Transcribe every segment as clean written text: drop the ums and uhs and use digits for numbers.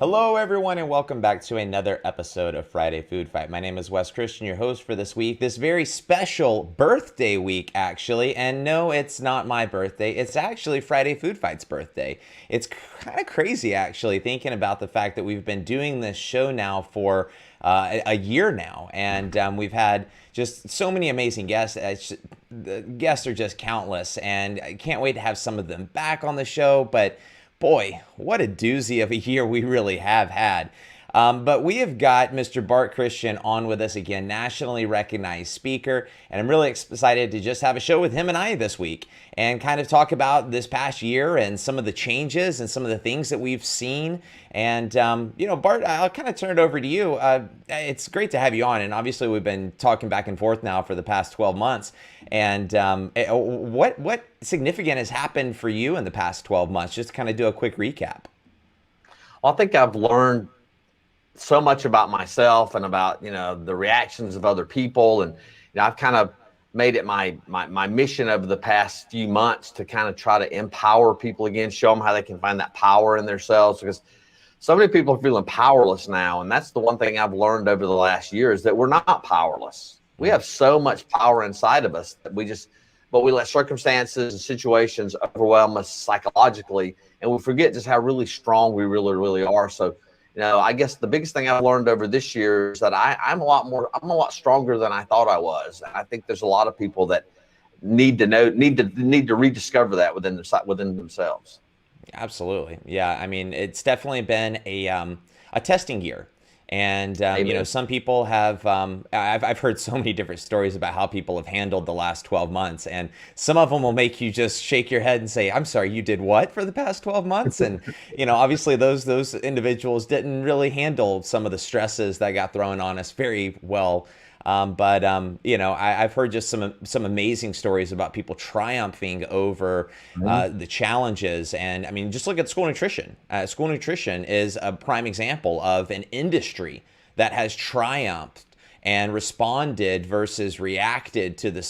Hello, everyone, and welcome back to another episode of Friday Food Fight. My name is Bart Christian, your host for this week, this very special birthday week, actually. And no, it's not my birthday. It's actually Friday Food Fight's birthday. It's kind of crazy, actually, thinking about the fact that we've been doing this show now for a year now, and we've had just so many amazing guests. The guests are just countless, and I can't wait to have some of them back on the show. But boy, what a doozy of a year we really have had. But we have got Mr. Bart Christian on with us again, nationally recognized speaker, and I'm really excited to just have a show with him and I this week and kind of talk about this past year and some of the changes and some of the things that we've seen. And, Bart, I'll kind of turn it over to you. It's great to have you on, and obviously we've been talking back and forth now for the past 12 months. And what significant has happened for you in the past 12 months? Just to kind of do a quick recap. Well, I think I've learned so much about myself and about, the reactions of other people. And, I've kind of made it my mission over the past few months to kind of try to empower people again, show them how they can find that power in themselves, because so many people are feeling powerless now. And that's the one thing I've learned over the last year is that we're not powerless. We have so much power inside of us that but we let circumstances and situations overwhelm us psychologically, and we forget just how really strong we really, really are. So, I guess the biggest thing I've learned over this year is that I'm a lot stronger than I thought I was. And I think there's a lot of people that need to rediscover that within themselves. Absolutely. Yeah. I mean, it's definitely been a testing year. And, some people have, I've heard so many different stories about how people have handled the last 12 months. And some of them will make you just shake your head and say, I'm sorry, you did what for the past 12 months? And, obviously those individuals didn't really handle some of the stresses that got thrown on us very well. I've heard just some amazing stories about people triumphing over the challenges. And I mean, just look at school nutrition. School nutrition is a prime example of an industry that has triumphed and responded versus reacted to the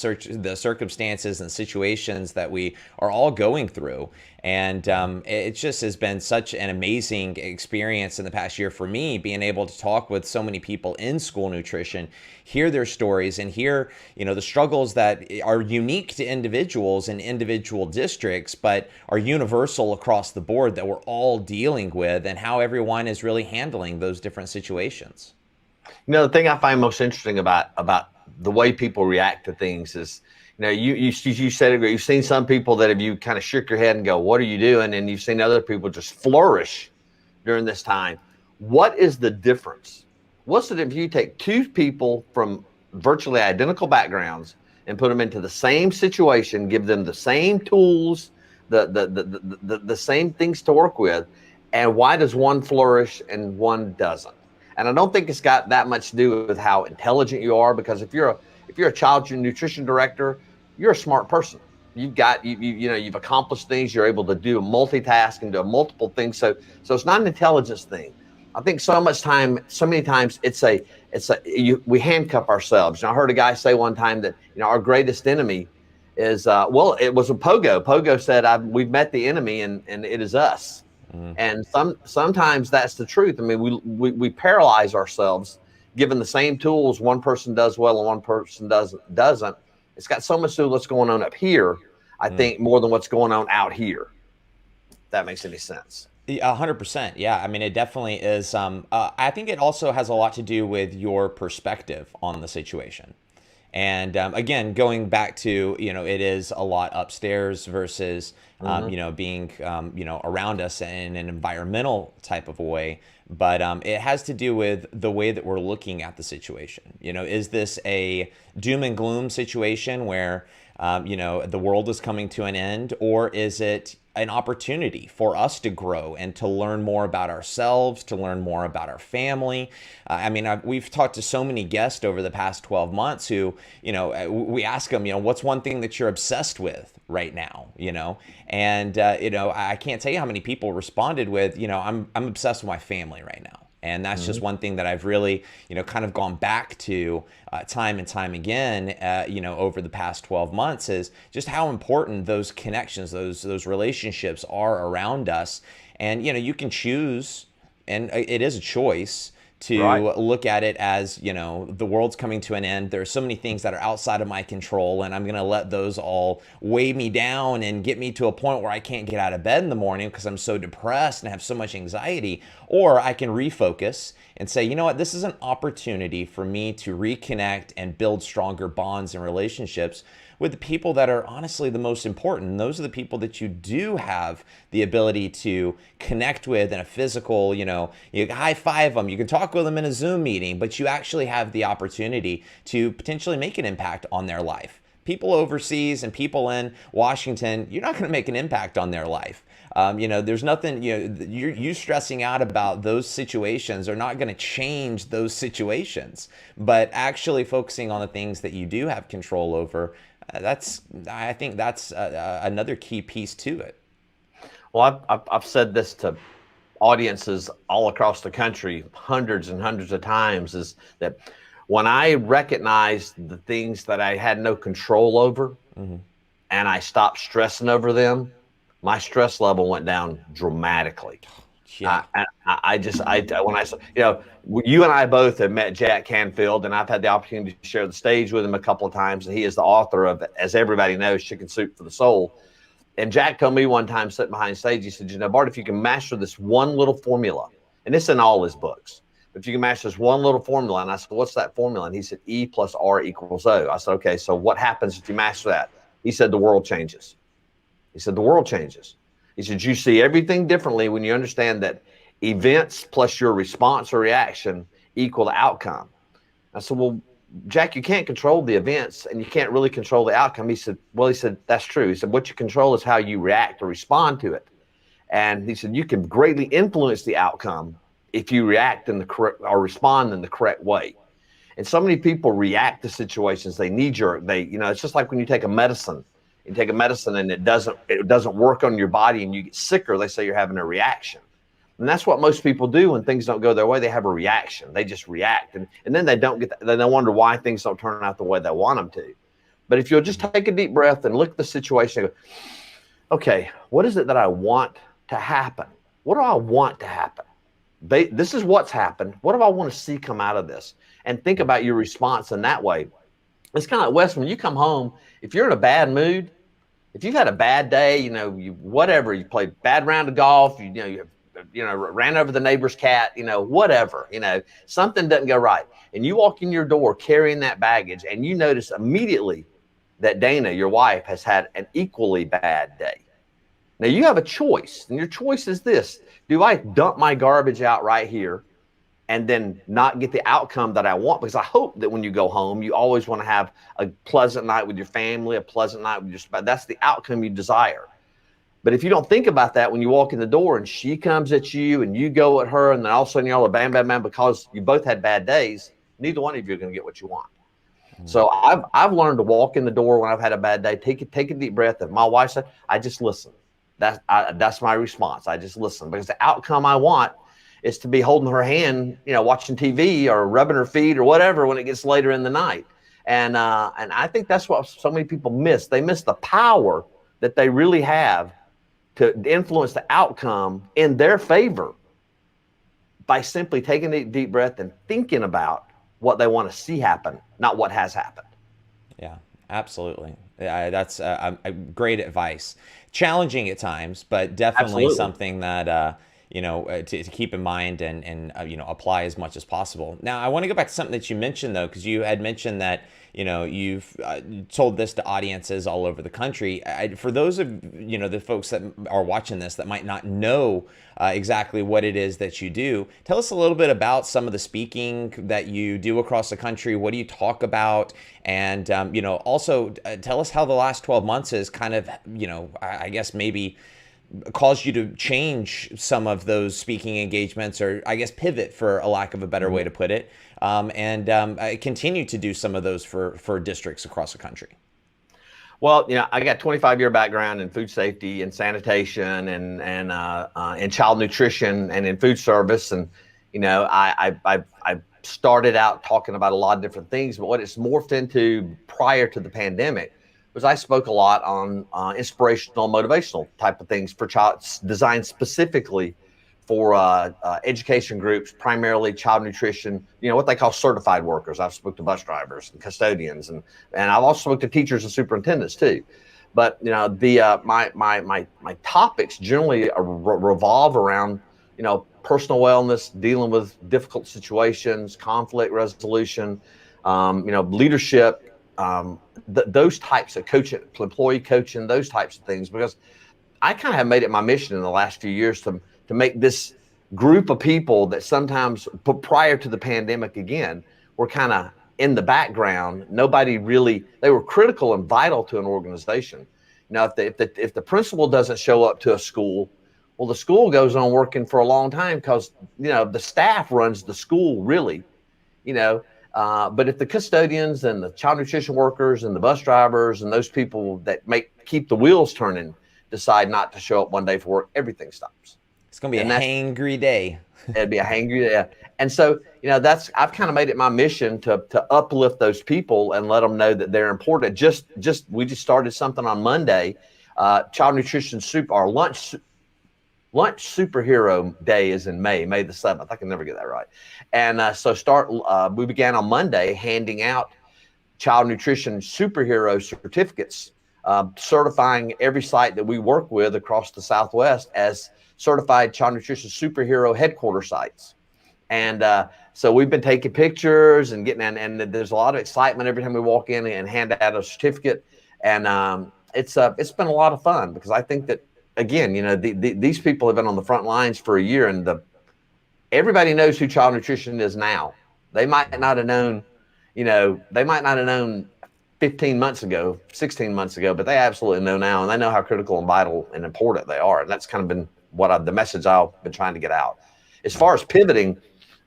circumstances and situations that we are all going through. And it just has been such an amazing experience in the past year for me, being able to talk with so many people in school nutrition, hear their stories, and hear, the struggles that are unique to individuals and individual districts, but are universal across the board that we're all dealing with, and how everyone is really handling those different situations. The thing I find most interesting about the way people react to things is, you said it. You've seen some people that if you kind of shook your head and go, "What are you doing?" and you've seen other people just flourish during this time. What is the difference? What's it if you take two people from virtually identical backgrounds and put them into the same situation, give them the same tools, the same things to work with, and why does one flourish and one doesn't? And I don't think it's got that much to do with how intelligent you are, because if you're a child nutrition director, you're a smart person. You've accomplished things. You're able to do a multitask and do multiple things. So it's not an intelligence thing. I think so many times we handcuff ourselves. I heard a guy say one time that our greatest enemy is it was a pogo. Pogo said, "We've met the enemy, and it is us." And sometimes that's the truth. I mean, we paralyze ourselves, given the same tools. One person does well and one person doesn't. It's got so much to do with what's going on up here, I think, more than what's going on out here. If that makes any sense. 100%. Yeah. I mean, it definitely is. I think it also has a lot to do with your perspective on the situation. And again, going back to, it is a lot upstairs versus, being, around us in an environmental type of a way. But it has to do with the way that we're looking at the situation. Is this a doom and gloom situation where, the world is coming to an end, or is it an opportunity for us to grow and to learn more about ourselves, to learn more about our family? We've talked to so many guests over the past 12 months who, we ask them, what's one thing that you're obsessed with right now, and, I can't tell you how many people responded with, I'm obsessed with my family right now. And that's just one thing that I've really, kind of gone back to time and time again, over the past 12 months, is just how important those connections, those relationships are around us. And, you can choose and it is a choice to Right. look at it as, the world's coming to an end. There are so many things that are outside of my control, and I'm going to let those all weigh me down and get me to a point where I can't get out of bed in the morning because I'm so depressed and have so much anxiety. Or I can refocus and say, you know what, this is an opportunity for me to reconnect and build stronger bonds and relationships with the people that are honestly the most important. And those are the people that you do have the ability to connect with in a physical, you high five them, you can talk with them in a Zoom meeting, but you actually have the opportunity to potentially make an impact on their life. People overseas and people in Washington, you're not going to make an impact on their life. There's nothing, you stressing out about those situations are not going to change those situations, but actually focusing on the things that you do have control over, I think that's another key piece to it. Well, I've said this to audiences all across the country hundreds and hundreds of times, is that when I recognized the things that I had no control over, Mm-hmm. and I stopped stressing over them, my stress level went down dramatically. Yeah. When you and I both have met Jack Canfield, and I've had the opportunity to share the stage with him a couple of times. And he is the author of, as everybody knows, Chicken Soup for the Soul. And Jack told me one time sitting behind stage, he said, Bart, if you can master this one little formula, and it's in all his books, but if you can master this one little formula. And I said, what's that formula? And he said, E plus R equals O. I said, okay, so what happens if you master that? He said, the world changes. He said, the world changes. He said, you see everything differently when you understand that events plus your response or reaction equal the outcome. I said, well, Jack, you can't control the events and you can't really control the outcome. He said, that's true. He said, what you control is how you react or respond to it. And he said, you can greatly influence the outcome if you react in the correct or respond in the correct way. And so many people react to situations. They knee-jerk. It's just like when you take a medicine. You take a medicine and it doesn't work on your body and you get sicker. They say you're having a reaction. And that's what most people do when things don't go their way. They have a reaction. They just react. And then they don't they wonder why things don't turn out the way they want them to. But if you'll just take a deep breath and look at the situation and go, okay, what is it that I want to happen? What do I want to happen? This is what's happened. What do I want to see come out of this? And think about your response in that way. It's kind of like, Wes, when you come home, if you're in a bad mood, if you've had a bad day, you played a bad round of golf, you ran over the neighbor's cat, whatever, something doesn't go right. And you walk in your door carrying that baggage and you notice immediately that Dana, your wife, has had an equally bad day. Now you have a choice, and your choice is this. Do I dump my garbage out right here and then not get the outcome that I want? Because I hope that when you go home, you always want to have a pleasant night with your family, a pleasant night with your spouse. That's the outcome you desire. But if you don't think about that when you walk in the door and she comes at you and you go at her and then all of a sudden you're all bam, bam, bam, because you both had bad days, neither one of you are going to get what you want. Mm-hmm. So I've learned to walk in the door when I've had a bad day, take a deep breath. If my wife said, I just listen. That's my response. I just listen, because the outcome I want is to be holding her hand, watching TV or rubbing her feet or whatever when it gets later in the night. And I think that's what so many people miss. They miss the power that they really have to influence the outcome in their favor by simply taking a deep breath and thinking about what they want to see happen, not what has happened. Yeah, absolutely. That's great advice. Challenging at times, but definitely Absolutely. something that to keep in mind and apply as much as possible. Now, I want to go back to something that you mentioned though, because you had mentioned that you've told this to audiences all over the country. For those of the folks that are watching this that might not know exactly what it is that you do, tell us a little bit about some of the speaking that you do across the country. What do you talk about? And also tell us how the last 12 months has kind of I guess maybe caused you to change some of those speaking engagements, or I guess pivot, for a lack of a better way to put it, and continue to do some of those for districts across the country. Well, I got 25-year background in food safety and sanitation and in child nutrition and in food service. And, I started out talking about a lot of different things, but what it's morphed into prior to the pandemic was I spoke a lot on inspirational, motivational type of things for child, designed specifically for education groups, primarily child nutrition, what they call certified workers. I've spoken to bus drivers and custodians, and I've also spoken to teachers and superintendents too. But my topics generally revolve around personal wellness, dealing with difficult situations, conflict resolution, leadership, those types of coaching, employee coaching, those types of things. Because I kind of have made it my mission in the last few years to make this group of people that sometimes, prior to the pandemic again, were kind of in the background. Nobody really, they were critical and vital to an organization. If the principal doesn't show up to a school, well, the school goes on working for a long time because, the staff runs the school really, but if the custodians and the child nutrition workers and the bus drivers and those people that keep the wheels turning decide not to show up one day for work, everything stops. It's going to be a hangry day. It'd be a hangry day. And so, I've kind of made it my mission to uplift those people and let them know that they're important. We just started something on Monday, Child Nutrition Soup, our lunch superhero day is in May the 7th. I can never get that right. And we began on Monday handing out child nutrition superhero certificates, certifying every site that we work with across the Southwest as certified child nutrition superhero headquarter sites. And so we've been taking pictures and and there's a lot of excitement every time we walk in and hand out a certificate. And it's been a lot of fun because I think that, again, these people have been on the front lines for a year, and everybody knows who child nutrition is now. They might not have known, 15 months ago, 16 months ago, but they absolutely know now, and they know how critical and vital and important they are. And that's kind of been the message I've been trying to get out. As far as pivoting,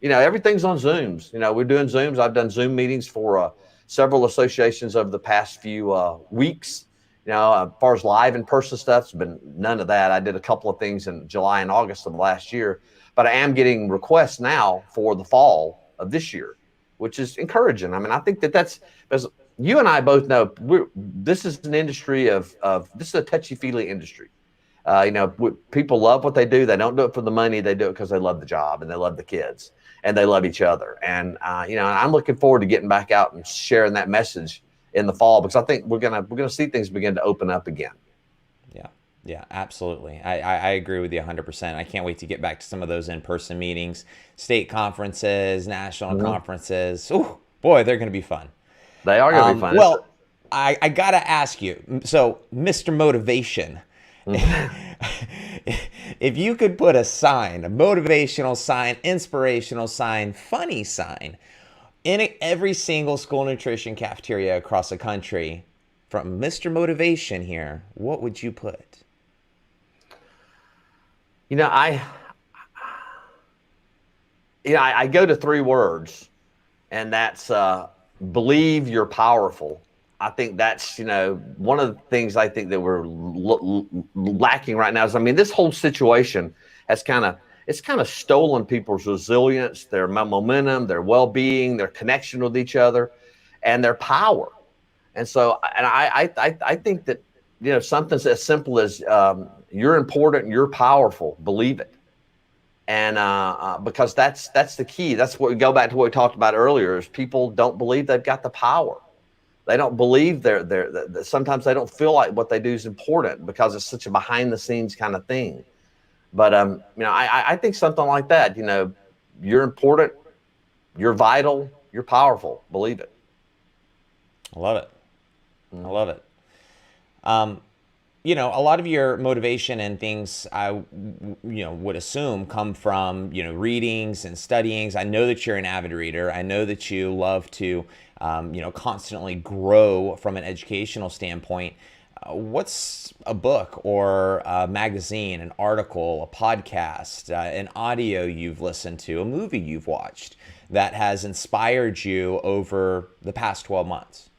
everything's on Zooms. We're doing Zooms. I've done Zoom meetings for several associations over the past few weeks. As far as live in-person stuff, it's been none of that. I did a couple of things in July and August of last year, but I am getting requests now for the fall of this year, which is encouraging. I mean, I think that's, as you and I both know, this is an industry this is a touchy-feely industry. People love what they do. They don't do it for the money. They do it because they love the job and they love the kids and they love each other. And, I'm looking forward to getting back out and sharing that message in the fall, because I think we're gonna see things begin to open up again. Yeah, absolutely. I agree with you 100%. I can't wait to get back to some of those in-person meetings, state conferences, national conferences. Oh boy, they're gonna be fun. They are gonna be fun. Well, I gotta ask you. So, Mr. Motivation, if you could put a sign, a motivational sign, inspirational sign, funny sign, in every single school nutrition cafeteria across the country, from Mr. Motivation here, what would you put? I go to 3 words, and that's believe you're powerful. I think that's, one of the things I think that we're lacking right now is, this whole situation has it's kind of stolen people's resilience, their momentum, their well-being, their connection with each other, and their power. And so, I think that, something as simple as you're important, you're powerful, believe it. And because that's the key. That's what we go back to what we talked about earlier, is people don't believe they've got the power. They don't believe sometimes they don't feel like what they do is important because it's such a behind the scenes kind of thing. But, I think something like that, you're important, you're vital, you're powerful, believe it. I love it. I love it. A lot of your motivation and things I, would assume come from, readings and studyings. I know that you're an avid reader. I know that you love to, constantly grow from an educational standpoint. What's a book or a magazine, an article, a podcast, an audio you've listened to, a movie you've watched that has inspired you over the past 12 months?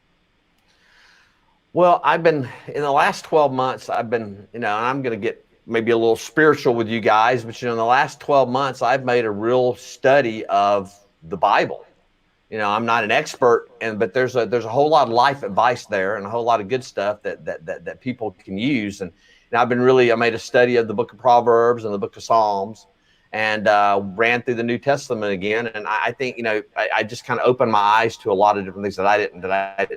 Well, in the last 12 months, and I'm going to get maybe a little spiritual with you guys, but, in the last 12 months, I've made a real study of the Bible. I'm not an expert, but there's a whole lot of life advice there and a whole lot of good stuff that people can use. And I made a study of the book of Proverbs and the book of Psalms. and ran through the New Testament again. And I think, I just kind of opened my eyes to a lot of different things that I didn't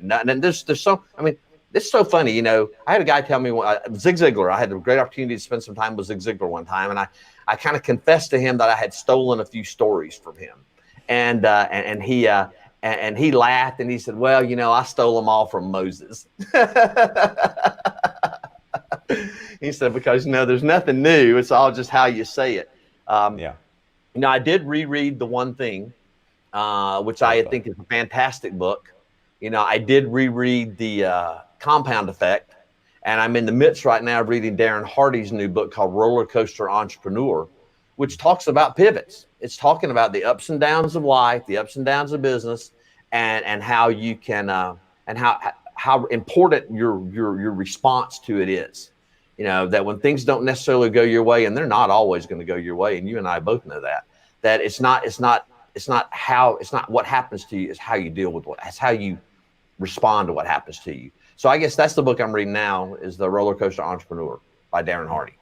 know. And then there's so, I mean, it's so funny. I had a guy tell me, Zig Ziglar, I had the great opportunity to spend some time with Zig Ziglar one time. And I kind of confessed to him that I had stolen a few stories from him. And he laughed and he said, well, I stole them all from Moses. He said, because, there's nothing new. It's all just how you say it. Yeah. I did reread The One Thing, which I think is a fantastic book. I did reread The Compound Effect, and I'm in the midst right now of reading Darren Hardy's new book called Roller Coaster Entrepreneur, which talks about pivots. It's talking about the ups and downs of life, the ups and downs of business, and how you can and how important your response to it is. That when things don't necessarily go your way, and they're not always going to go your way, and you and I both know that it's not what happens to you, it's how you deal with it's how you respond to what happens to you. So I guess that's the book I'm reading now, is The Roller Coaster Entrepreneur by Darren Hardy.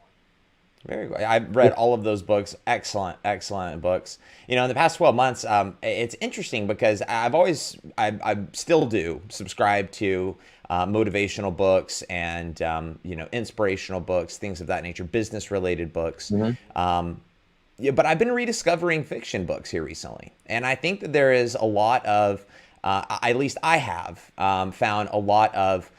Very good. I've read all of those books. Excellent, excellent books. In the past 12 months, it's interesting because I still do subscribe to motivational books and, inspirational books, things of that nature, business related books. Mm-hmm. Yeah, but I've been rediscovering fiction books here recently. And I think that there is a lot of, at least I have found a lot of,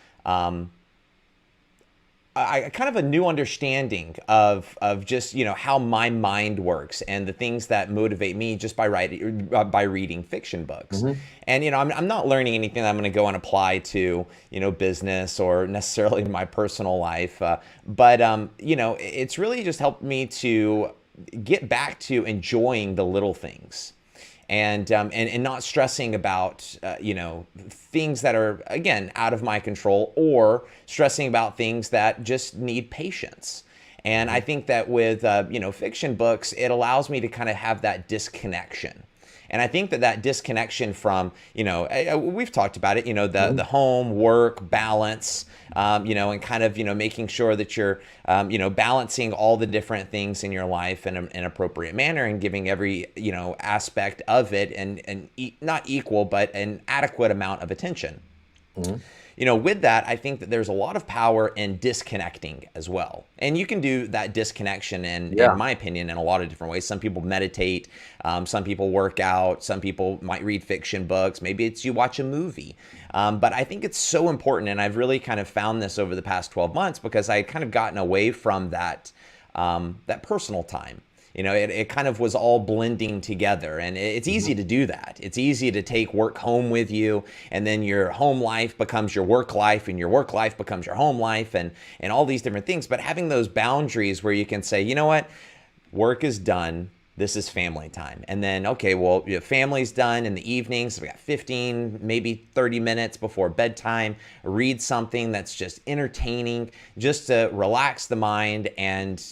kind of a new understanding of just how my mind works and the things that motivate me just by reading fiction books. Mm-hmm. And I'm not learning anything that I'm going to go and apply to business or necessarily my personal life, but it's really just helped me to get back to enjoying the little things. And not stressing about, things that are, again, out of my control, or stressing about things that just need patience. And I think that with, fiction books, it allows me to kind of have that disconnection. And I think that disconnection from, we've talked about it, the home, work, balance, and kind of, making sure that you're, balancing all the different things in your life in an appropriate manner, and giving every, aspect of it and not equal, but an adequate amount of attention. Mm-hmm. With that, I think that there's a lot of power in disconnecting as well. And you can do that disconnection in my opinion, in a lot of different ways. Some people meditate, some people work out, some people might read fiction books. Maybe it's you watch a movie. But I think it's so important. And I've really kind of found this over the past 12 months because I kind of gotten away from that personal time. It kind of was all blending together, and it's easy to do that. It's easy to take work home with you, and then your home life becomes your work life, and your work life becomes your home life, and all these different things. But having those boundaries where you can say, you know what, work is done. This is family time. And then, okay, well, your family's done in the evenings. We got 15, maybe 30 minutes before bedtime. Read something that's just entertaining, just to relax the mind and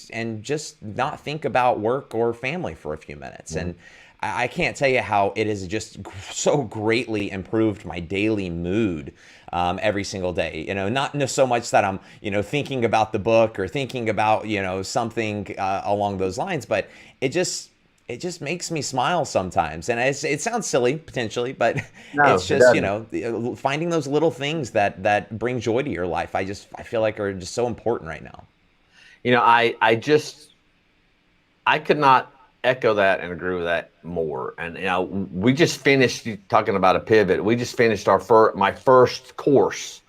just not think about work or family for a few minutes. Mm-hmm. And I can't tell you how it has just so greatly improved my daily mood every single day. Not so much that I'm, thinking about the book or thinking about, something along those lines, but it just makes me smile sometimes. And it sounds silly potentially, but it's just, finding those little things that bring joy to your life. I feel like are just so important right now. I could not echo that and agree with that more. And we just finished talking about a pivot. We just finished my first course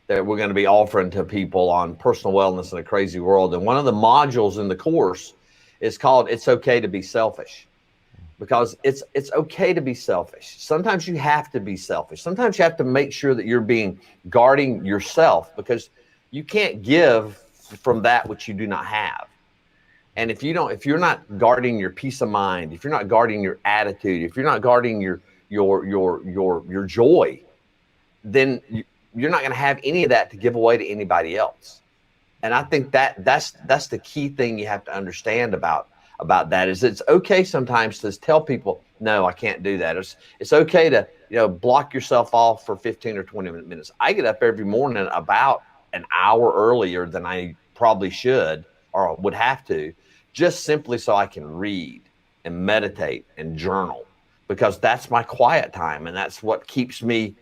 that we're going to be offering to people on personal wellness in a crazy world. And one of the modules in the course is called "It's Okay to Be Selfish," because it's okay to be selfish. Sometimes you have to be selfish. Sometimes you have to make sure that you're guarding yourself, because you can't give from that which you do not have. And if you're not guarding your peace of mind, if you're not guarding your attitude, if you're not guarding your joy, then you're not going to have any of that to give away to anybody else. And I think that's the key thing you have to understand about that, is it's okay sometimes to tell people, no, I can't do that. It's okay to block yourself off for 15 or 20 minutes. I get up every morning about an hour earlier than I probably should or would have to just simply so I can read and meditate and journal, because that's my quiet time, and that's what keeps me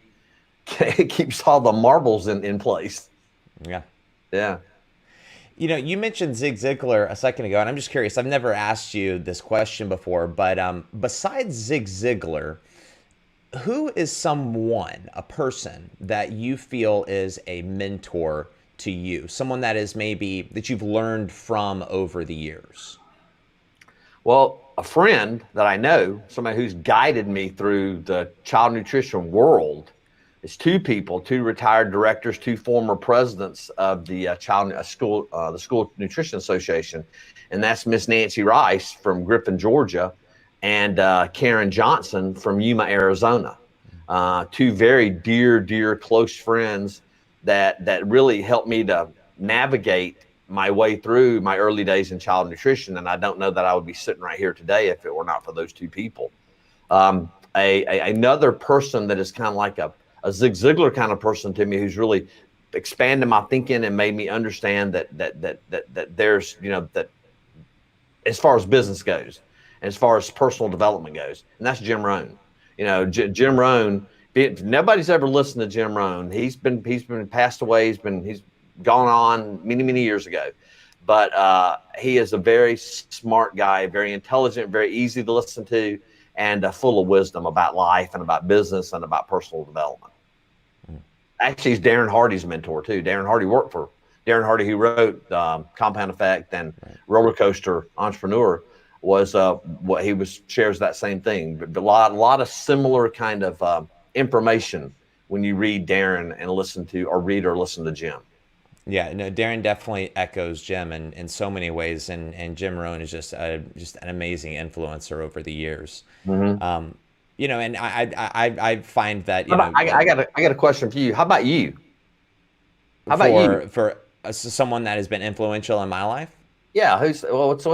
it keeps all the marbles in place. Yeah. Yeah. You mentioned Zig Ziglar a second ago, and I'm just curious. I've never asked you this question before, but besides Zig Ziglar, who is a person that you feel is a mentor to you? Someone that is maybe that you've learned from over the years? Well, a friend that I know, somebody who's guided me through the child nutrition world, is two people, two retired directors, two former presidents of the the School Nutrition Association, and that's Miss Nancy Rice from Griffin, Georgia, and Karen Johnson from Yuma, Arizona. Two very dear, close friends that really helped me to navigate my way through my early days in child nutrition. And I don't know that I would be sitting right here today if it were not for those two people. Another person that is kind of like a Zig Ziglar kind of person to me, who's really expanded my thinking and made me understand that there's, that as far as business goes, and as far as personal development goes, and that's Jim Rohn. Jim Rohn. Nobody's ever listened to Jim Rohn. He's been passed away. He's gone on many years ago, but he is a very smart guy, very intelligent, very easy to listen to, and full of wisdom about life and about business and about personal development. Actually, he's Darren Hardy's mentor too. Darren Hardy worked for Darren Hardy, who wrote Compound Effect and Roller Coaster Entrepreneur. Was what he shares that same thing. But a lot of similar kind of information when you read Darren and listen to Jim. Yeah, no, Darren definitely echoes Jim in so many ways, and Jim Rohn is just an amazing influencer over the years. Mm-hmm. And I find that I got a question for you. How about you? For someone that has been influential in my life? Yeah, what's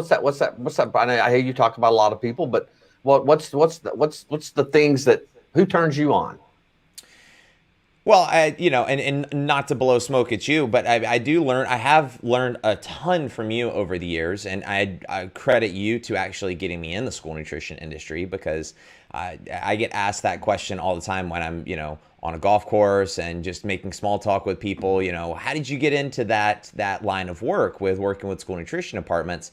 that? I hear you talk about a lot of people, but what's the things who turns you on? Well, and not to blow smoke at you, but I have learned a ton from you over the years, and I credit you to actually getting me in the school nutrition industry, because I get asked that question all the time when I'm, on a golf course and just making small talk with people. How did you get into that line of work with working with school nutrition departments?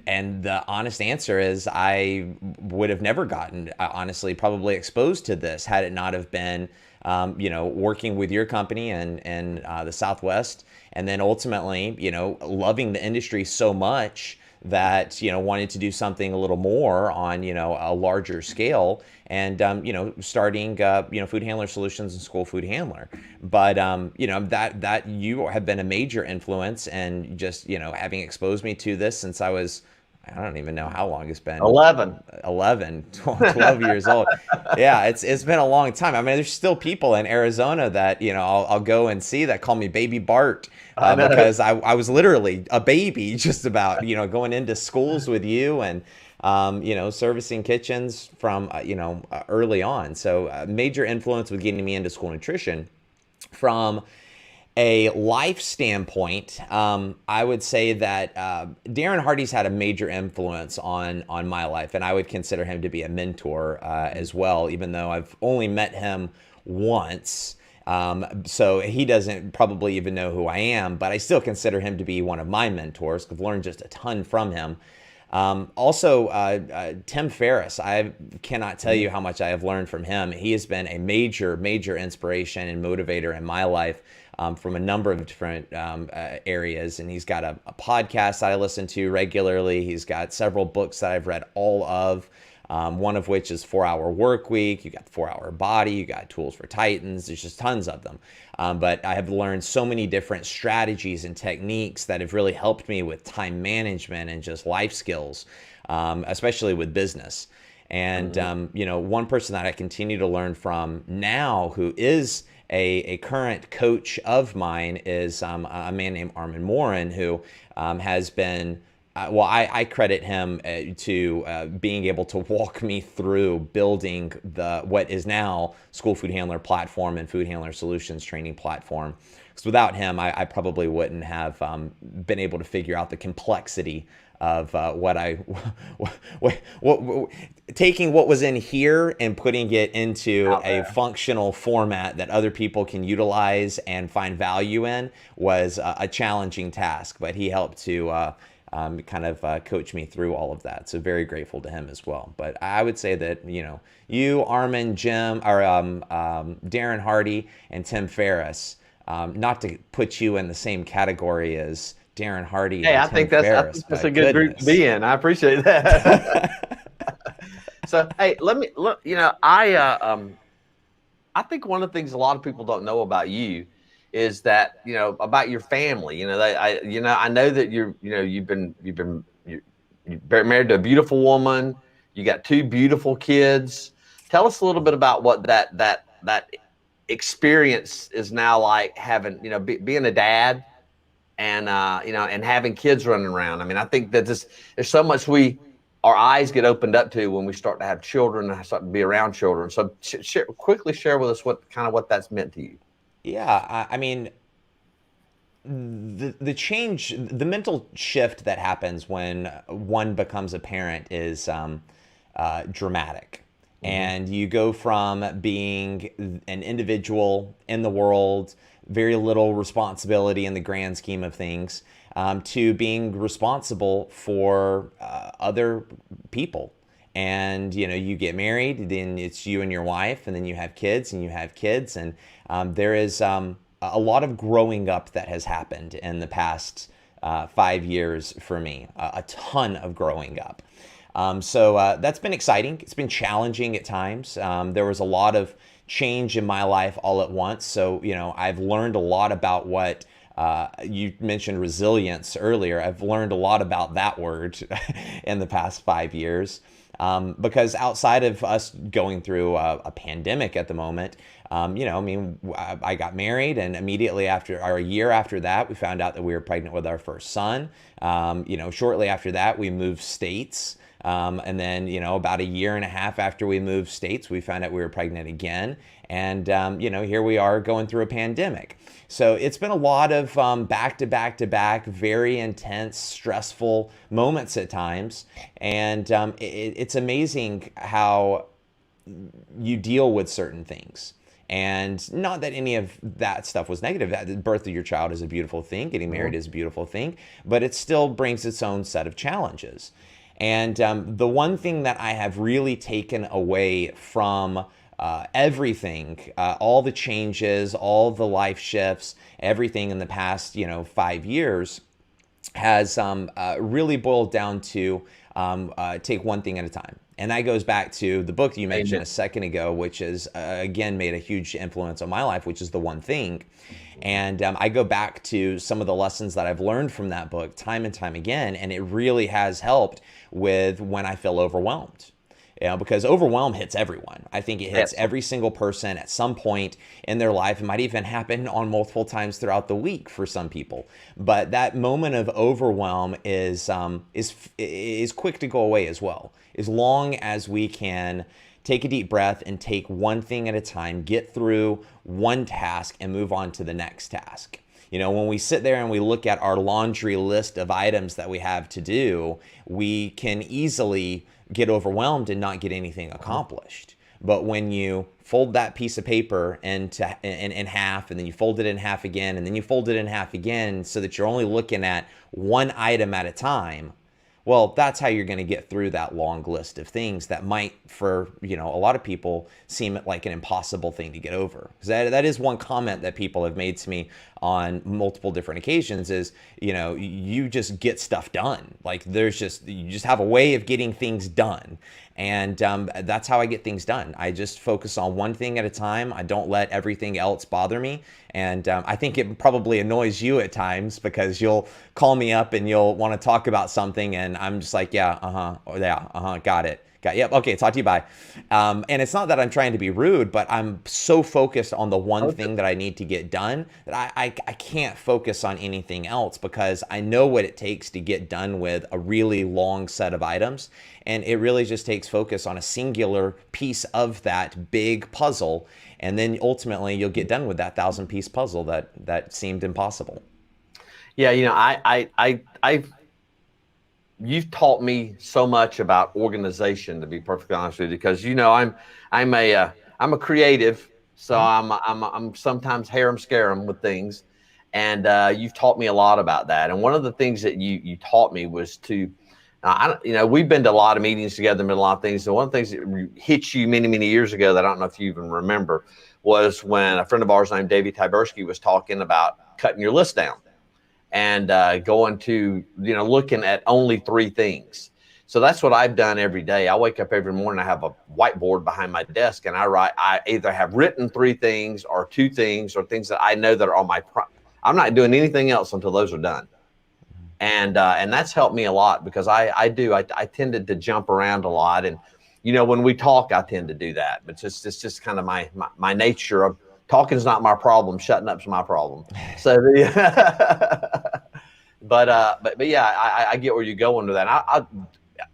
And the honest answer is I would have never gotten, honestly, probably exposed to this had it not have been, working with your company and the Southwest, and then ultimately, loving the industry so much that, wanted to do something a little more on, a larger scale, and, starting, Food Handler Solutions and School Food Handler. But, that you have been a major influence, and just, having exposed me to this since I don't even know how long it's been. 12 years old. Yeah, it's been a long time. I mean, there's still people in Arizona that, I'll go and see that call me Baby Bart, because I was literally a baby just about, going into schools with you and, servicing kitchens from, early on. So a major influence with getting me into school nutrition. From a life standpoint, I would say that Darren Hardy's had a major influence on my life, and I would consider him to be a mentor as well, even though I've only met him once. So he doesn't probably even know who I am, but I still consider him to be one of my mentors, because I've learned just a ton from him. Also, Tim Ferriss, I cannot tell you how much I have learned from him. He has been a major inspiration and motivator in my life, from a number of different areas. And he's got a podcast that I listen to regularly. He's got several books that I've read all of, one of which is 4-Hour Work Week. You got the 4-Hour Body, you got Tools for Titans. There's just tons of them. But I have learned so many different strategies and techniques that have really helped me with time management and just life skills, especially with business. And, one person that I continue to learn from now, who is a current coach of mine, is a man named Armin Morin, who has been well, I credit him to being able to walk me through building what is now School Food Handler platform and Food Handler Solutions training platform. Because without him, I probably wouldn't have been able to figure out the complexity of taking what was in here and putting it into a functional format that other people can utilize and find value in was a challenging task. But he helped to kind of coach me through all of that. So very grateful to him as well. But I would say that, you, Armin, Jim, or Darren Hardy, and Tim Ferriss, not to put you in the same category as Darren Hardy and Tim I Ferriss, think that's a good group to be in. I appreciate that. So, hey, I think one of the things a lot of people don't know about you is that, about your family. I know that you've been married to a beautiful woman. You got 2 beautiful kids. Tell us a little bit about what that experience is now like, having, being a dad and and having kids running around. I mean, I think that there's so much our eyes get opened up to when we start to have children and start to be around children. So quickly share with us what that's meant to you. Yeah, I mean, the change, the mental shift that happens when one becomes a parent is dramatic. And you go from being an individual in the world, very little responsibility in the grand scheme of things, to being responsible for other people. And, you get married, then it's you and your wife, and then you have kids, and there is a lot of growing up that has happened in the past 5 years for me, a ton of growing up. So that's been exciting. It's been challenging at times. There was a lot of change in my life all at once. So, I've learned a lot about what you mentioned resilience earlier. I've learned a lot about that word in the past 5 years. Because outside of us going through a pandemic at the moment, I got married, and immediately after, or a year after that, we found out that we were pregnant with our first son. Shortly after that, we moved states. And then, about a year and a half after we moved states, we found out we were pregnant again. And, here we are going through a pandemic. So it's been a lot of back to back, very intense, stressful moments at times. And it's amazing how you deal with certain things. And not that any of that stuff was negative. The birth of your child is a beautiful thing. Getting married is a beautiful thing. But it still brings its own set of challenges. And the one thing that I have really taken away from everything, all the changes, all the life shifts, everything in the past, 5 years has really boiled down to take one thing at a time. And that goes back to the book that you mentioned a second ago, which is, again, made a huge influence on my life, which is The One Thing. And I go back to some of the lessons that I've learned from that book time and time again, and it really has helped with when I feel overwhelmed. Because overwhelm hits everyone. I think it hits every single person at some point in their life. It might even happen on multiple times throughout the week for some people. But that moment of overwhelm is quick to go away as well, as long as we can take a deep breath and take one thing at a time, get through one task, and move on to the next task. When we sit there and we look at our laundry list of items that we have to do, we can easily get overwhelmed and not get anything accomplished. But when you fold that piece of paper in half, and then you fold it in half again, and then you fold it in half again, so that you're only looking at one item at a time, well, that's how you're going to get through that long list of things that might, for a lot of people, seem like an impossible thing to get over. Because that is one comment that people have made to me on multiple different occasions is, you just get stuff done. Like you just have a way of getting things done. And that's how I get things done. I just focus on one thing at a time. I don't let everything else bother me. And I think it probably annoys you at times because you'll call me up and you'll want to talk about something, and I'm just like, got it. Yep. Okay. Talk to you. Bye. And it's not that I'm trying to be rude, but I'm so focused on the one thing that I need to get done that I can't focus on anything else, because I know what it takes to get done with a really long set of items. And it really just takes focus on a singular piece of that big puzzle. And then ultimately you'll get done with that 1,000-piece puzzle that seemed impossible. Yeah, I've you've taught me so much about organization, to be perfectly honest with you, because I'm a creative, so I'm sometimes harem scarum with things, and you've taught me a lot about that. And one of the things that you taught me was to, we've been to a lot of meetings together, and a lot of things. And one of the things that hit you many years ago that I don't know if you even remember was when a friend of ours named Davey Tyberski was talking about cutting your list down and going to, looking at only 3 things. So that's what I've done every day. I wake up every morning, I have a whiteboard behind my desk, and I either have written 3 things or 2 things or things that I know that are on I'm not doing anything else until those are done. And that's helped me a lot, because I tended to jump around a lot. And, when we talk, I tend to do that, but it's just kind of my nature of talking is not my problem. Shutting up's my problem. So but yeah, I get where you're going with that.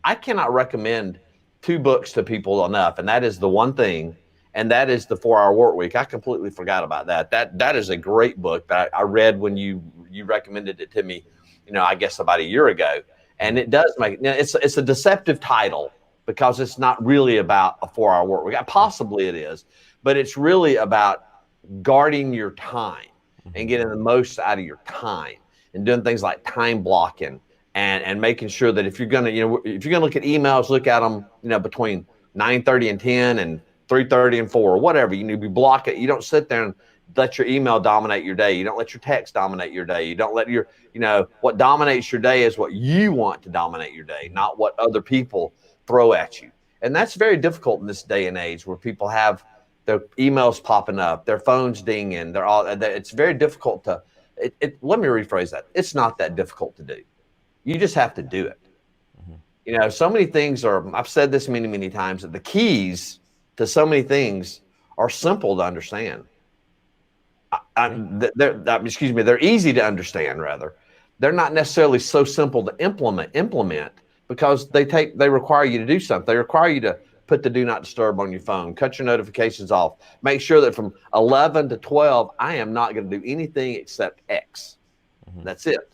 I cannot recommend 2 books to people enough, and that is The One Thing, and that is The 4-Hour Work Week. I completely forgot about that. That is a great book that I read when you recommended it to me, I guess about a year ago. And it does make, it's a deceptive title, because it's not really about a 4-hour work week. Possibly it is, but it's really about guarding your time and getting the most out of your time, and doing things like time blocking, and making sure that if you're gonna look at emails, look at them, between 9:30 and 10 and 3:30 and 4 or whatever. You need to be block it. You don't sit there and let your email dominate your day. You don't let your text dominate your day. You don't let your, what dominates your day is what you want to dominate your day, not what other people throw at you. And that's very difficult in this day and age, where people have their emails popping up, their phones dinging. It's very difficult to, let me rephrase that. It's not that difficult to do. You just have to do it. So many things I've said this many times, that the keys to so many things are simple to understand. They're easy to understand, rather. They're not necessarily so simple to implement, because they require you to do something. They require you to put the do not disturb on your phone, cut your notifications off, make sure that from 11 to 12, I am not going to do anything except X. That's it.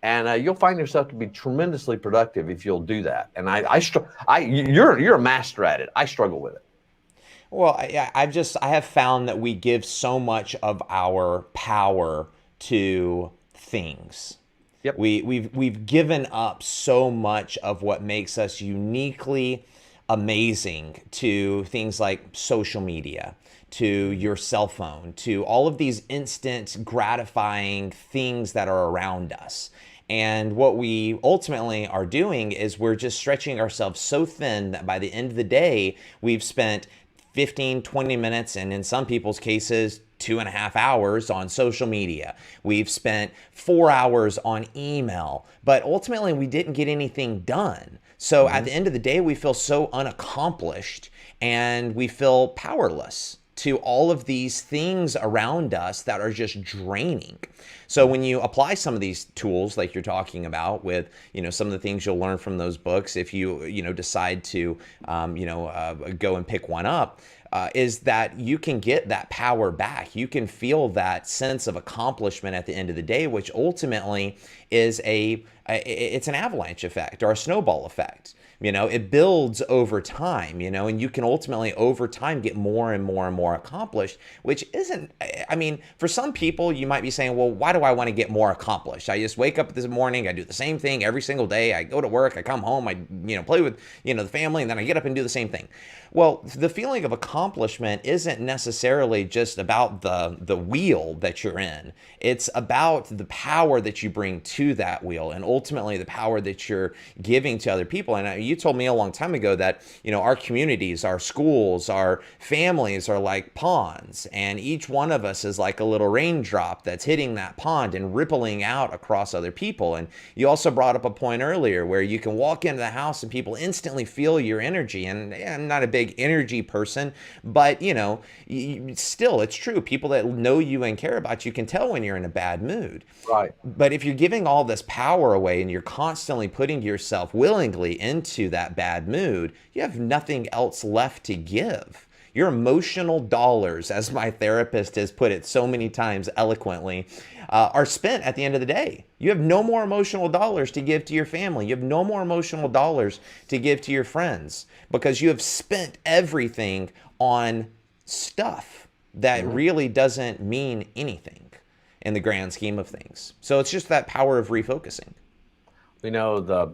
And you'll find yourself to be tremendously productive if you'll do that. And you're a master at it. I struggle with it. Well, I have found that we give so much of our power to things. Yep. We've given up so much of what makes us uniquely amazing to things like social media, to your cell phone, to all of these instant gratifying things that are around us. And what we ultimately are doing is we're just stretching ourselves so thin that by the end of the day, we've spent 15, 20 minutes, and in some people's cases, 2.5 hours on social media. We've spent 4 hours on email, but ultimately we didn't get anything done. So at the end of the day, we feel so unaccomplished, and we feel powerless to all of these things around us that are just draining. So when you apply some of these tools like you're talking about with, some of the things you'll learn from those books, if you, decide to, go and pick one up, is that you can get that power back. You can feel that sense of accomplishment at the end of the day, which ultimately is it's an avalanche effect or a snowball effect. It builds over time, and you can ultimately over time get more and more and more accomplished, which isn't, for some people, you might be saying, well, why do I want to get more accomplished? I just wake up this morning, I do the same thing every single day. I go to work, I come home, I, play with, the family, and then I get up and do the same thing. Well, the feeling of accomplishment isn't necessarily just about the wheel that you're in. It's about the power that you bring to that wheel, and ultimately the power that you're giving to other people. And you told me a long time ago that, our communities, our schools, our families are like pawns, and each one of us us as like a little raindrop that's hitting that pond and rippling out across other people. And you also brought up a point earlier where you can walk into the house and people instantly feel your energy. And I'm not a big energy person, but you know, still it's true. People that know you and care about you can tell when you're in a bad mood. Right. But if you're giving all this power away and you're constantly putting yourself willingly into that bad mood, you have nothing else left to give. Your emotional dollars, as my therapist has put it so many times eloquently, are spent at the end of the day. You have no more emotional dollars to give to your family. You have no more emotional dollars to give to your friends because you have spent everything on stuff that really doesn't mean anything in the grand scheme of things. So it's just that power of refocusing. You know, the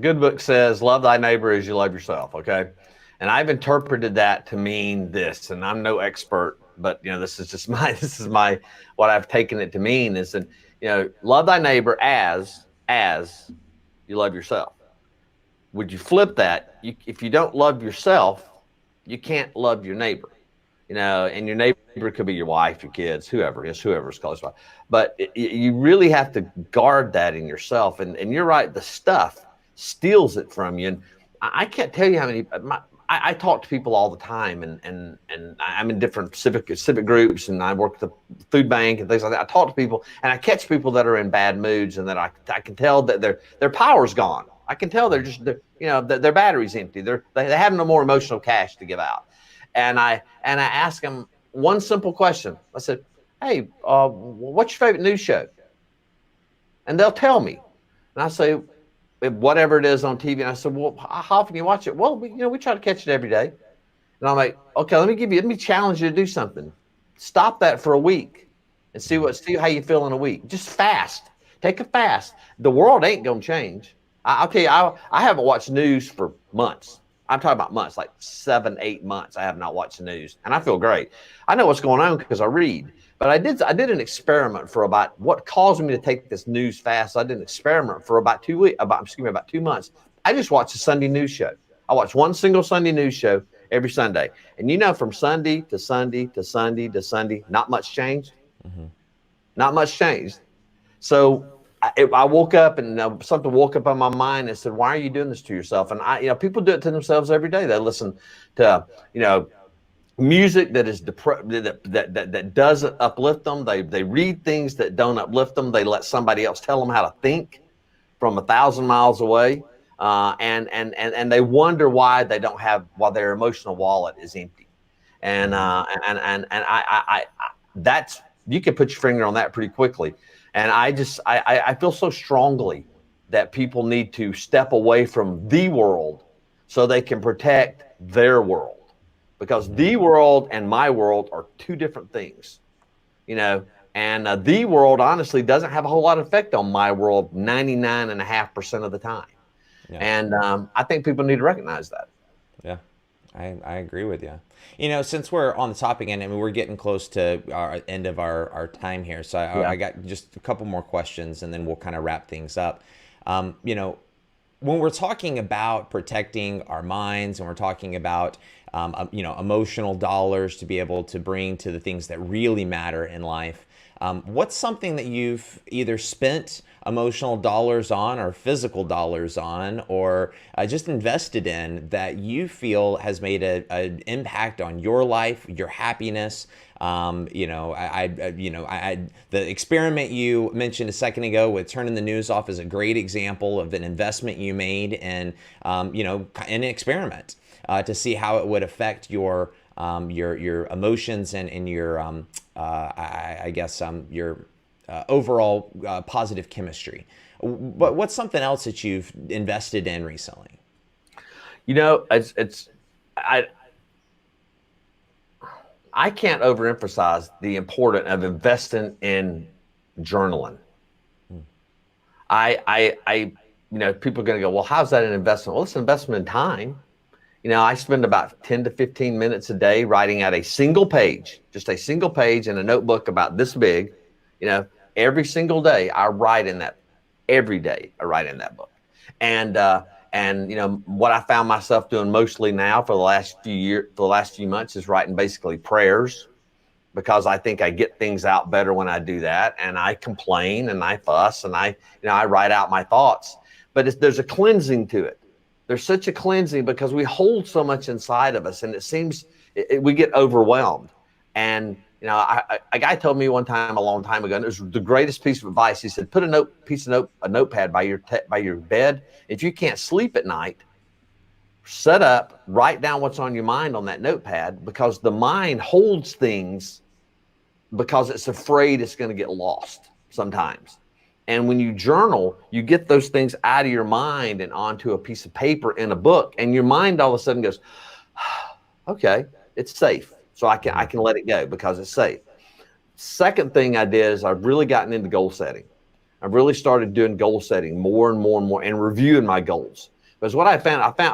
good book says, love thy neighbor as you love yourself. Okay. And I've interpreted that to mean this, and I'm no expert, but you know, this is my, what I've taken it to mean is that, you know, love thy neighbor as you love yourself. Would you flip that? If you don't love yourself, you can't love your neighbor, you know, and your neighbor could be your wife, your kids, whoever's close by. But you really have to guard that in yourself. And you're right, the stuff steals it from you. And I can't tell you how many, I talk to people all the time, and I'm in different civic groups, and I work at the food bank and things like that. I talk to people, and I catch people that are in bad moods, and that I can tell that their power's gone. I can tell they're you know, their battery's empty. They have no more emotional cash to give out. And I ask them one simple question. I said, hey, what's your favorite news show? And they'll tell me, and I say, whatever it is on TV. And I said, well, how often do you watch it? Well, we try to catch it every day. And I'm like, okay, let me challenge you to do something. Stop that for a week and see how you feel in a week. Just fast. Take a fast. The world ain't going to change. I'll tell you, I haven't watched news for months. I'm talking about months, like 7, 8 months. I have not watched the news, and I feel great. I know what's going on because I read. But I did an experiment for about what caused me to take this news fast. I did an experiment for about 2 months. I just watched a Sunday news show. I watched one single Sunday news show every Sunday. And you know, from Sunday to Sunday to Sunday to Sunday, not much changed. Mm-hmm. Not much changed. So I woke up and something woke up on my mind and said, why are you doing this to yourself? And people do it to themselves every day. They listen to, music that is that doesn't uplift them. They read things that don't uplift them. They let somebody else tell them how to think from 1,000 miles away, and they wonder why their emotional wallet is empty. And I that's, you can put your finger on that pretty quickly. And I feel so strongly that people need to step away from the world so they can protect their world. Because the world and my world are two different things, and the world honestly doesn't have a whole lot of effect on my world 99.5% of the time. Yeah. And I think people need to recognize that. Yeah, I agree with you. Since we're on the topic and we're getting close to our end of our time here, so I got just a couple more questions and then we'll kind of wrap things up. When we're talking about protecting our minds and we're talking about emotional dollars to be able to bring to the things that really matter in life, what's something that you've either spent emotional dollars on or physical dollars on or just invested in that you feel has made an impact on your life, your happiness? The experiment you mentioned a second ago with turning the news off is a great example of an investment you made in an experiment to see how it would affect your emotions and your your overall positive chemistry. But what's something else that you've invested in recently? I can't overemphasize the importance of investing in journaling. People are going to go, well, how's that an investment? Well, it's an investment in time. I spend about 10 to 15 minutes a day writing out just a single page in a notebook about this big. Every single day I write in that. Every day I write in that book. And what I found myself doing mostly now for the last few months is writing basically prayers because I think I get things out better when I do that. And I complain and I fuss and I write out my thoughts, but there's a cleansing to it. There's such a cleansing because we hold so much inside of us, and it seems we get overwhelmed. And a guy told me one time a long time ago, and it was the greatest piece of advice. He said, put a notepad by your bed. If you can't sleep at night, set up, write down what's on your mind on that notepad, because the mind holds things because it's afraid it's going to get lost sometimes. And when you journal, you get those things out of your mind and onto a piece of paper in a book, and your mind all of a sudden goes, okay, it's safe. So I can let it go because it's safe. Second thing I did is I've really gotten into goal setting. I've really started doing goal setting more and more and more, and reviewing my goals. Because what I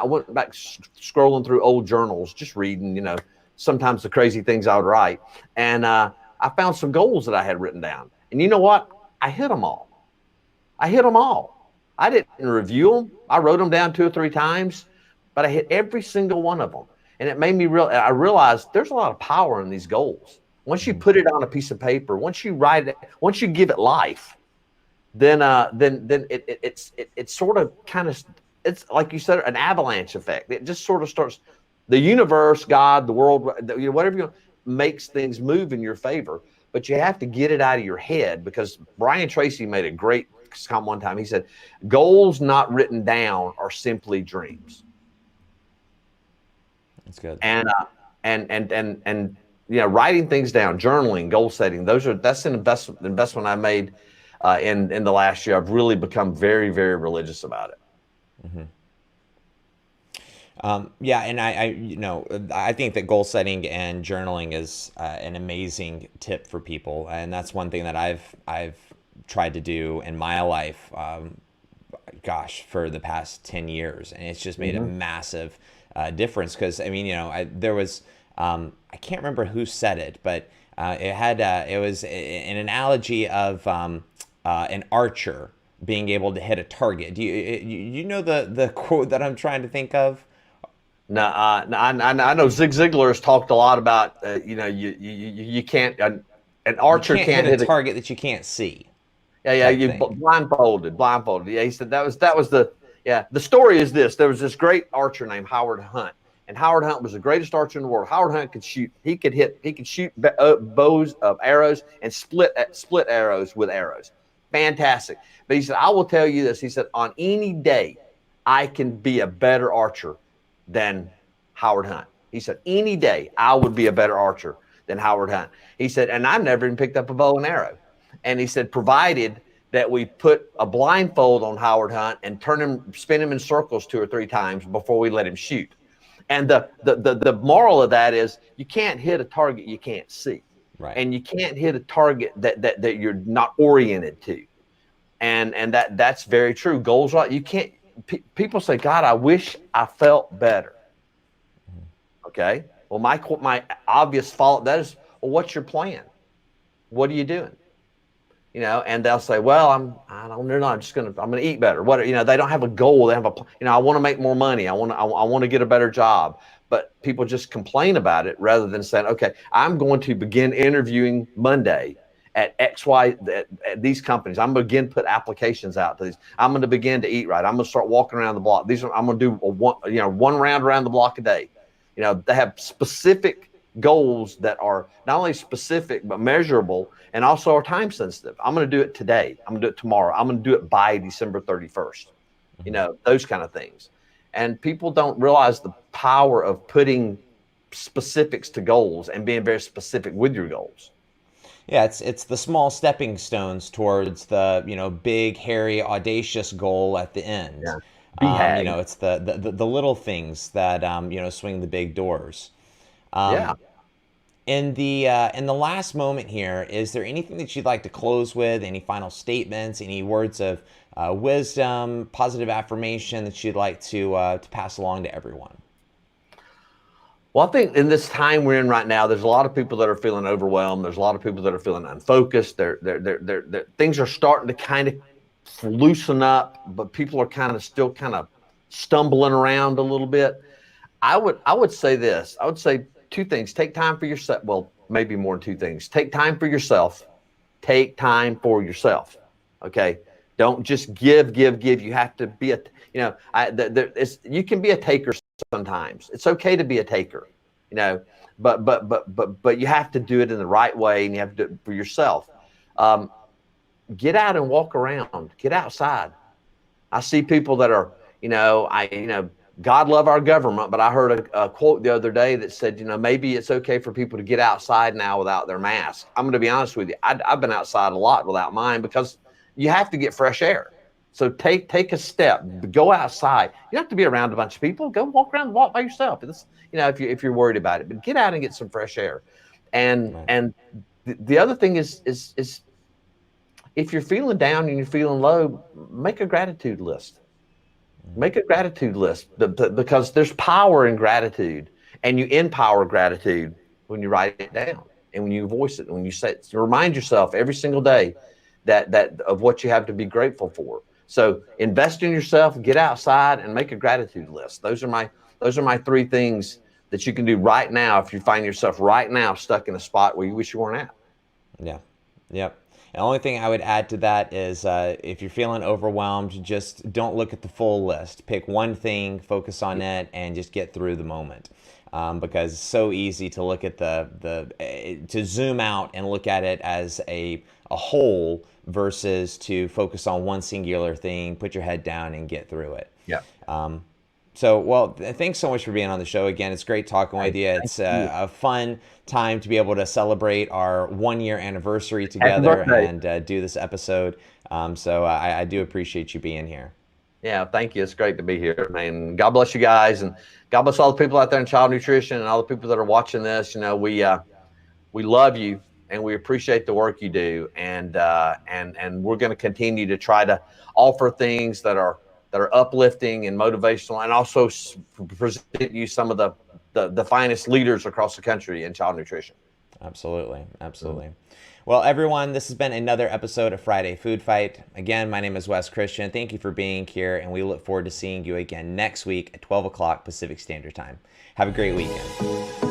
went back scrolling through old journals, just reading, sometimes the crazy things I would write. And I found some goals that I had written down. And you know what? I hit them all. I didn't review them. I wrote them down 2 or 3 times, but I hit every single one of them. And it made me I realized there's a lot of power in these goals. Once you put it on a piece of paper, once you write it, once you give it life, then it's sort of kind of, it's like you said, an avalanche effect. It just sort of starts, the universe, God, the world, whatever makes things move in your favor. But you have to get it out of your head, because Brian Tracy made a great comment one time. He said, goals not written down are simply dreams. That's good. And writing things down, journaling, goal setting, that's an investment I made in the last year. I've really become very, very religious about it. Yeah, and I think that goal setting and journaling is an amazing tip for people, and that's one thing that I've tried to do in my life, for the past 10 years, and it's just made a massive difference. Because there was I can't remember who said it, but it was an analogy of an archer being able to hit a target. Do you know the quote that I'm trying to think of? No, I know Zig Ziglar has talked a lot about you can't, an archer can't hit a target that you can't see. Yeah, you blindfolded. Yeah, he said that was the story is this. There was this great archer named Howard Hunt, and Howard Hunt was the greatest archer in the world. Howard Hunt could shoot. He could shoot bows of arrows and split arrows with arrows. Fantastic. But he said, I will tell you this. He said, on any day, I can be a better archer than Howard Hunt. He said, any day I would be a better archer than Howard Hunt. He said, and I've never even picked up a bow and arrow. And he said, provided that we put a blindfold on Howard Hunt and spin him in circles 2 or 3 times before we let him shoot. And the moral of that is, you can't hit a target you can't see. Right. And you can't hit a target that you're not oriented to. And that's very true. Goals, right? You can't, people say, God, I wish I felt better. Okay. Well, my obvious fault, that is, well, what's your plan? What are you doing? And they'll say, well, I'm going to eat better. They don't have a goal. They have I want to make more money. I want to get a better job. But people just complain about it rather than saying, okay, I'm going to begin interviewing Monday at at these companies. I'm going to begin put applications out to these. I'm going to begin to eat right. I'm going to start walking around the block. I'm going to do one round around the block a day. They have specific goals that are not only specific but measurable, and also are time sensitive. I'm going to do it today. I'm going to do it tomorrow. I'm going to do it by December 31st. Those kind of things. And people don't realize the power of putting specifics to goals and being very specific with your goals. Yeah, it's the small stepping stones towards the big, hairy, audacious goal at the end. Yeah. It's the little things that swing the big doors. In the last moment here, is there anything that you'd like to close with? Any final statements? Any words of wisdom, positive affirmation that you'd like to pass along to everyone? Well, I think in this time we're in right now, there's a lot of people that are feeling overwhelmed. There's a lot of people that are feeling unfocused. Things are starting to kind of loosen up, but people are still stumbling around a little bit. I would say this. I would say 2 things. Take time for yourself. Well, maybe more than two things. Take time for yourself. Take time for yourself. Okay. Don't just give. You have to be you can be a taker sometimes. It's okay to be a taker, but you have to do it in the right way, and you have to do it for yourself. Get out and walk around. Get outside. I see people that are, God love our government, but I heard a quote the other day that said, maybe it's okay for people to get outside now without their mask. I'm going to be honest with you. I've been outside a lot without mine because you have to get fresh air. So take a step, go outside. You don't have to be around a bunch of people. Go walk by yourself. It's, if you're worried about it, but get out and get some fresh air. And the other thing is if you're feeling down and you're feeling low, make a gratitude list. Make a gratitude list because there's power in gratitude, and you empower gratitude when you write it down and when you voice it, when you say it. So remind yourself every single day that of what you have to be grateful for. So invest in yourself, get outside, and make a gratitude list. Those are my three things that you can do right now if you find yourself right now stuck in a spot where you wish you weren't at. Yeah. Yep. The only thing I would add to that is if you're feeling overwhelmed, just don't look at the full list. Pick one thing, focus on it, and just get through the moment. Because it's so easy to look at to zoom out and look at it as a whole versus to focus on one singular thing, put your head down and get through it. Yeah. Thanks so much for being on the show again. It's great talking with you. It's a fun time to be able to celebrate our 1-year anniversary together and do this episode. I do appreciate you being here. Yeah, thank you. It's great to be here, man. God bless you guys, and God bless all the people out there in child nutrition and all the people that are watching this. We love you and we appreciate the work you do, and we're going to continue to try to offer things that are uplifting and motivational, and also present you some of the finest leaders across the country in child nutrition. Absolutely. Well, everyone, this has been another episode of Friday Food Fight. Again, my name is Bart Christian. Thank you for being here, and we look forward to seeing you again next week at 12 o'clock Pacific Standard Time. Have a great weekend.